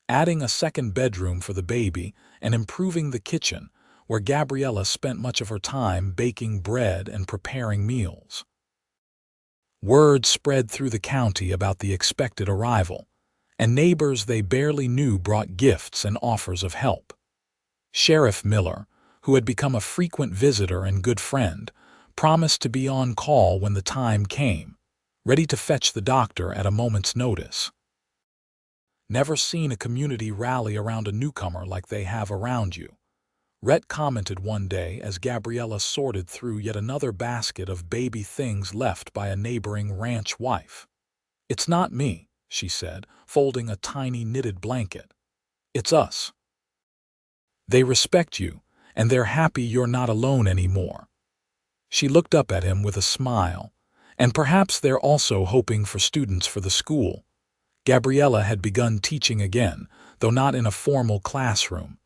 adding a second bedroom for the baby and improving the kitchen, where Gabriella spent much of her time baking bread and preparing meals. Word spread through the county about the expected arrival, and neighbors they barely knew brought gifts and offers of help. Sheriff Miller, who had become a frequent visitor and good friend, promised to be on call when the time came, ready to fetch the doctor at a moment's notice. Never seen a community rally around a newcomer like they have around you, Rhett commented one day as Gabriella sorted through yet another basket of baby things left by a neighboring ranch wife. It's not me, she said, folding a tiny knitted blanket. It's us. They respect you, and they're happy you're not alone anymore. She looked up at him with a smile, and perhaps they're also hoping for students for the school. Gabriella had begun teaching again, though not in a formal classroom.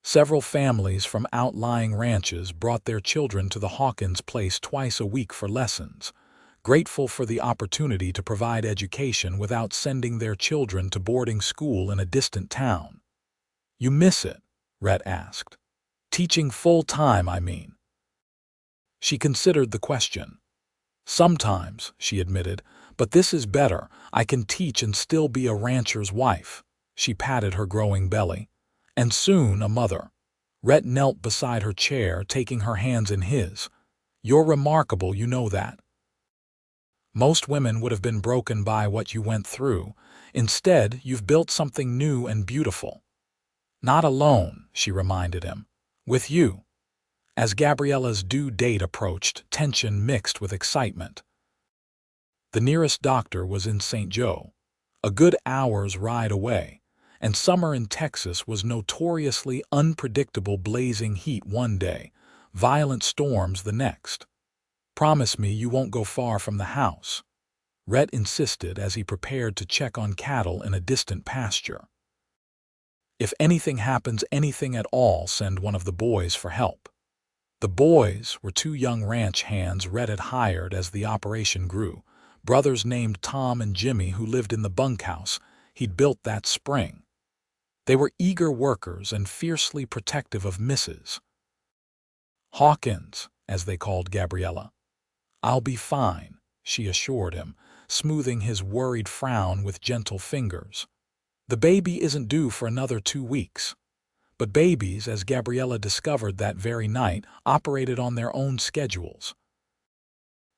Several families from outlying ranches brought their children to the Hawkins place twice a week for lessons, grateful for the opportunity to provide education without sending their children to boarding school in a distant town. You miss it? Rhett asked. Teaching full-time, I mean. She considered the question. Sometimes, she admitted, but this is better. I can teach and still be a rancher's wife. She patted her growing belly. And soon a mother. Rhett knelt beside her chair, taking her hands in his. You're remarkable, you know that. Most women would have been broken by what you went through. Instead, you've built something new and beautiful. Not alone, she reminded him. With you. As Gabriella's due date approached, tension mixed with excitement. The nearest doctor was in St. Joe, a good hour's ride away, and summer in Texas was notoriously unpredictable, blazing heat one day, violent storms the next. Promise me you won't go far from the house, Rhett insisted as he prepared to check on cattle in a distant pasture. If anything happens, anything at all, send one of the boys for help. The boys were two young ranch hands Rhett had hired as the operation grew, brothers named Tom and Jimmy who lived in the bunkhouse he'd built that spring. They were eager workers and fiercely protective of Mrs. Hawkins, as they called Gabriella. I'll be fine, she assured him, smoothing his worried frown with gentle fingers. The baby isn't due for another 2 weeks. But babies, as Gabriella discovered that very night, operated on their own schedules.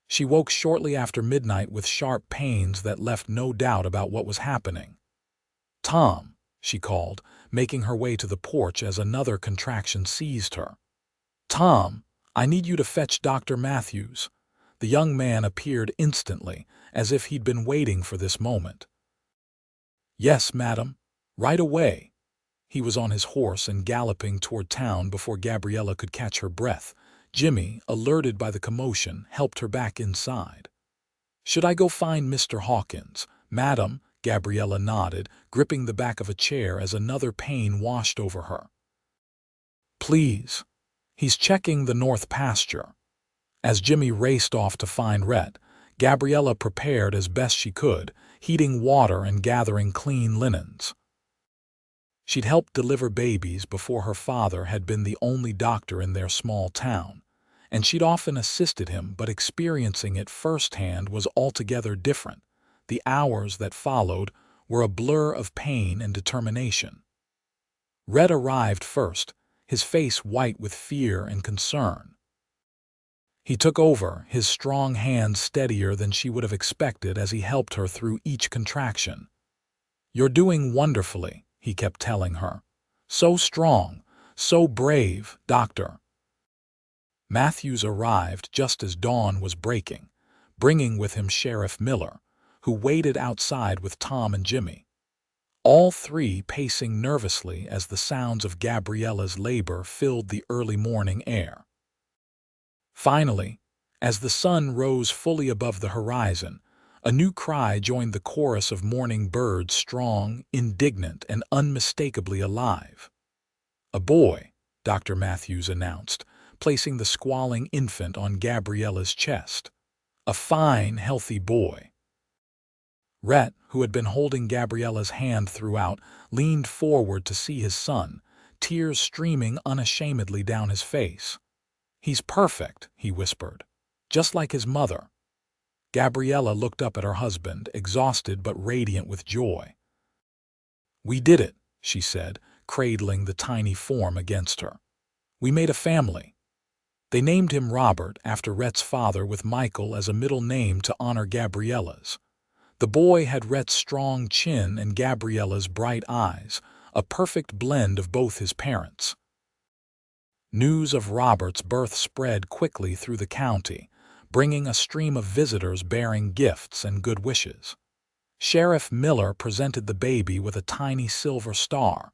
She woke shortly after midnight with sharp pains that left no doubt about what was happening. Tom, she called, making her way to the porch as another contraction seized her. Tom, I need you to fetch Dr. Matthews. The young man appeared instantly, as if he'd been waiting for this moment. Yes, madam. Right away. He was on his horse and galloping toward town before Gabriella could catch her breath. Jimmy, alerted by the commotion, helped her back inside. Should I go find Mr. Hawkins? Madam, Gabriella nodded, gripping the back of a chair as another pain washed over her. Please. He's checking the north pasture. As Jimmy raced off to find Rhett, Gabriella prepared as best she could, heating water and gathering clean linens. She'd helped deliver babies before her father had been the only doctor in their small town, and she'd often assisted him, but experiencing it firsthand was altogether different. The hours that followed were a blur of pain and determination. Rhett arrived first, his face white with fear and concern. He took over, his strong hands steadier than she would have expected as he helped her through each contraction. "You're doing wonderfully," he kept telling her. "So strong, so brave, Doctor." Matthews arrived just as dawn was breaking, bringing with him Sheriff Miller, who waited outside with Tom and Jimmy, all three pacing nervously as the sounds of Gabriella's labor filled the early morning air. Finally, as the sun rose fully above the horizon, a new cry joined the chorus of morning birds, strong, indignant, and unmistakably alive. "A boy," Dr. Matthews announced, placing the squalling infant on Gabriella's chest. "A fine, healthy boy." Rhett, who had been holding Gabriella's hand throughout, leaned forward to see his son, tears streaming unashamedly down his face. "He's perfect," he whispered, "just like his mother." Gabriella looked up at her husband, exhausted but radiant with joy. "We did it," she said, cradling the tiny form against her. "We made a family." They named him Robert after Rhett's father, with Michael as a middle name to honor Gabriella's. The boy had Rhett's strong chin and Gabriella's bright eyes, a perfect blend of both his parents. News of Robert's birth spread quickly through the county, bringing a stream of visitors bearing gifts and good wishes. Sheriff Miller presented the baby with a tiny silver star.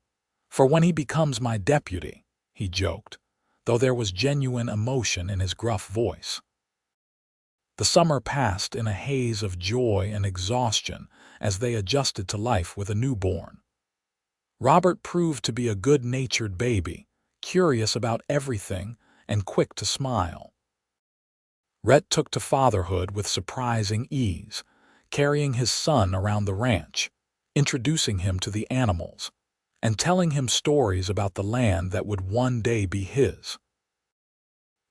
"For when he becomes my deputy," he joked, though there was genuine emotion in his gruff voice. The summer passed in a haze of joy and exhaustion as they adjusted to life with a newborn. Robert proved to be a good-natured baby, curious about everything and quick to smile. Rhett took to fatherhood with surprising ease, carrying his son around the ranch, introducing him to the animals, and telling him stories about the land that would one day be his.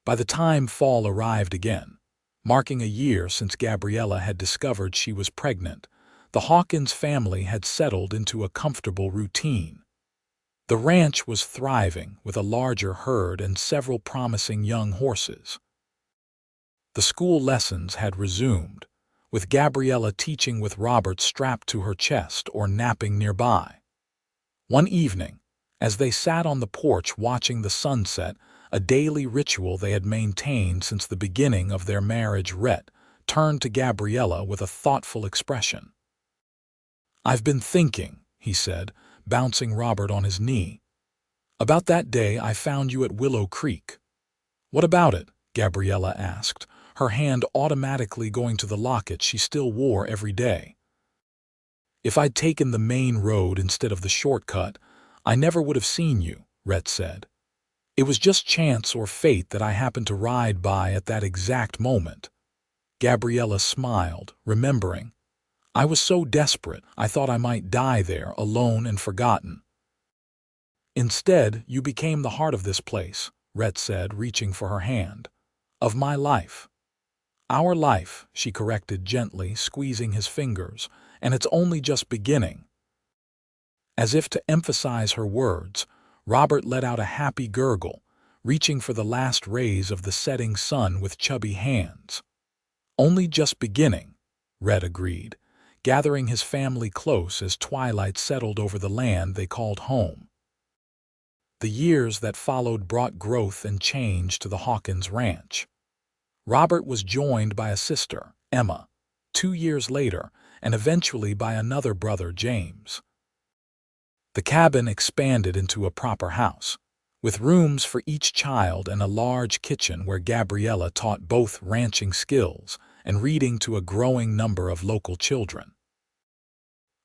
By the time fall arrived again, marking a year since Gabriella had discovered she was pregnant, the Hawkins family had settled into a comfortable routine. The ranch was thriving with a larger herd and several promising young horses. The school lessons had resumed, with Gabriella teaching with Robert strapped to her chest or napping nearby. One evening, as they sat on the porch watching the sunset, a daily ritual they had maintained since the beginning of their marriage, Rhett turned to Gabriella with a thoughtful expression. "I've been thinking," he said, bouncing Robert on his knee, "about that day I found you at Willow Creek." "What about it?" Gabriella asked, her hand automatically going to the locket she still wore every day. "If I'd taken the main road instead of the shortcut, I never would have seen you," Rhett said. "It was just chance or fate that I happened to ride by at that exact moment." Gabriella smiled, remembering. "I was so desperate I thought I might die there, alone and forgotten." "Instead, you became the heart of this place," Rhett said, reaching for her hand. "Of my life." "Our life," she corrected gently, squeezing his fingers, "and it's only just beginning." As if to emphasize her words, Robert let out a happy gurgle, reaching for the last rays of the setting sun with chubby hands. "Only just beginning," Rhett agreed, gathering his family close as twilight settled over the land they called home. The years that followed brought growth and change to the Hawkins ranch. Robert was joined by a sister, Emma, 2 years later, and eventually by another brother, James. The cabin expanded into a proper house, with rooms for each child and a large kitchen where Gabriella taught both ranching skills and reading to a growing number of local children.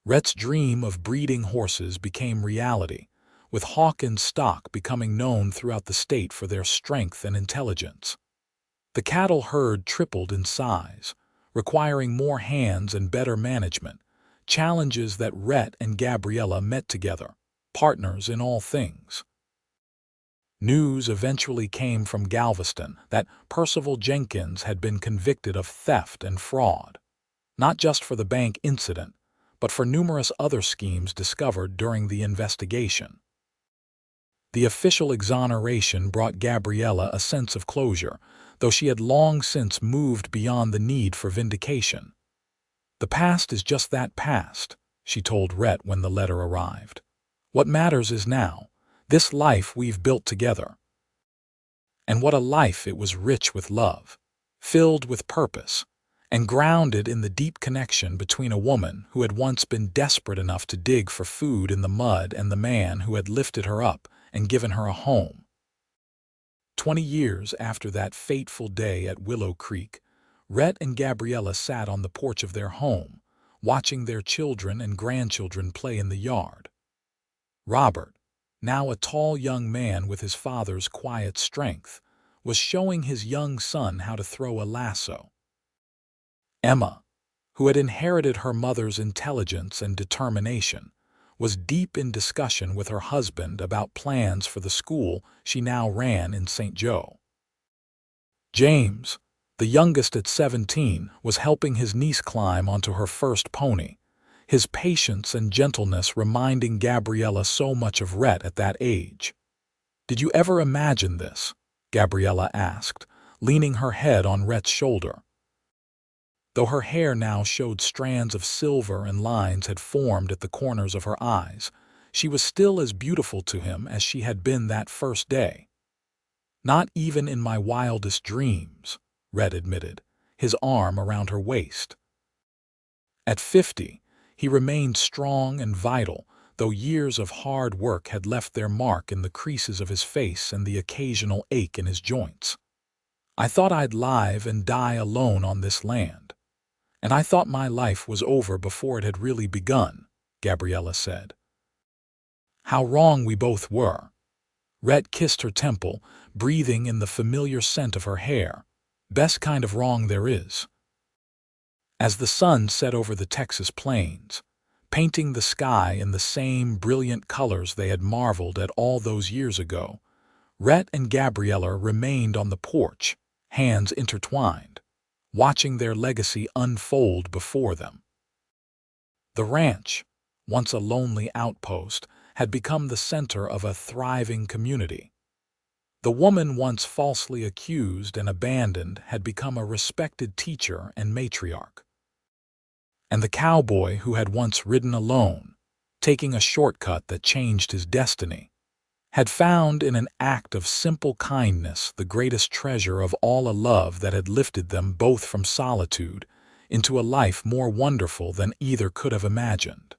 Rhett's dream of breeding horses became reality, with Hawkins stock becoming known throughout the state for their strength and intelligence. The cattle herd tripled in size, requiring more hands and better management, challenges that Rhett and Gabriella met together, partners in all things. News eventually came from Galveston that Percival Jenkins had been convicted of theft and fraud, not just for the bank incident, but for numerous other schemes discovered during the investigation. The official exoneration brought Gabriella a sense of closure, though she had long since moved beyond the need for vindication. "The past is just that past," she told Rhett when the letter arrived. "What matters is now, this life we've built together." And what a life it was, rich with love, filled with purpose, and grounded in the deep connection between a woman who had once been desperate enough to dig for food in the mud and the man who had lifted her up and given her a home. 20 years after that fateful day at Willow Creek, Rhett and Gabriella sat on the porch of their home, watching their children and grandchildren play in the yard. Robert, now a tall young man with his father's quiet strength, was showing his young son how to throw a lasso. Emma, who had inherited her mother's intelligence and determination, was deep in discussion with her husband about plans for the school she now ran in St. Joe. James, the youngest at 17, was helping his niece climb onto her first pony, his patience and gentleness reminding Gabriella so much of Rhett at that age. "Did you ever imagine this?" Gabriella asked, leaning her head on Rhett's shoulder. Though her hair now showed strands of silver and lines had formed at the corners of her eyes, she was still as beautiful to him as she had been that first day. "Not even in my wildest dreams," Rhett admitted, his arm around her waist. At 50, he remained strong and vital, though years of hard work had left their mark in the creases of his face and the occasional ache in his joints. "I thought I'd live and die alone on this land. And I thought my life was over before it had really begun," Gabriella said. "How wrong we both were." Rhett kissed her temple, breathing in the familiar scent of her hair. "Best kind of wrong there is." As the sun set over the Texas plains, painting the sky in the same brilliant colors they had marveled at all those years ago, Rhett and Gabriella remained on the porch, hands intertwined, watching their legacy unfold before them. The ranch, once a lonely outpost, had become the center of a thriving community. The woman once falsely accused and abandoned had become a respected teacher and matriarch. And the cowboy who had once ridden alone, taking a shortcut that changed his destiny, had found in an act of simple kindness the greatest treasure of all, a love that had lifted them both from solitude into a life more wonderful than either could have imagined.